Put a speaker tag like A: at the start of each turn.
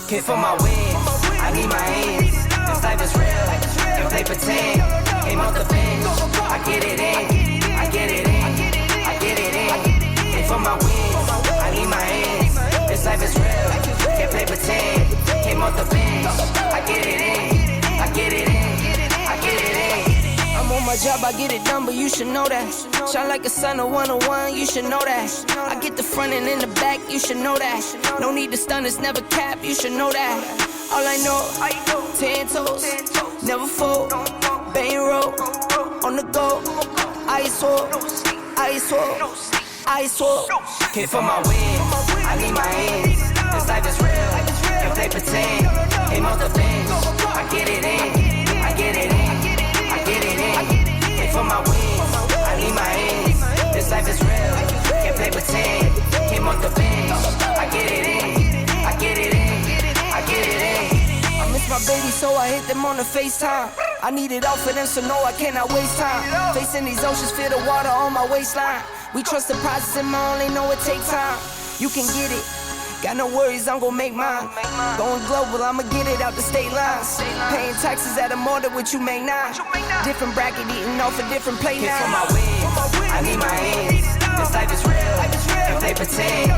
A: Came for my wins, I need my ends. This life is real, if they pretend. Came off the bench, I get it in, I get it in, I get it in. Came for my wins, I need my ends. This life is real, can't play pretend. Came off the bench, I get it in, I get it in, I get it in. I'm on my job, I get it done, but you should know that. Shine like a sun, a 101, you should know that. I get the front and in the back, you should know that. No need to stun, it's never cap, you should know that. All I know, 10 toes, never fold, bang roll, on the go, ice wall, ice wall, ice wall. Came for my wins, I need my ends. This life is real, if they pretend. Came off the bench, I get it in, I get it in, I get it in. Came for my wins, I need my ends. This life is real, can't play pretend. Came off the bench, I get it in, I get it in, I get it in. I miss my baby, so I hit them on the FaceTime. I need it all for them, so no, I cannot waste time. Facing these oceans, feel the water on my waistline. We trust the process and I only know it takes time. You can get it, got no worries, I'm gon' make mine. Going global, I'ma get it out the state lines. Paying taxes at a more than what you make now. Different bracket, eating off a different plate now. For my wins, I need my ends. This life is real, if they pretend.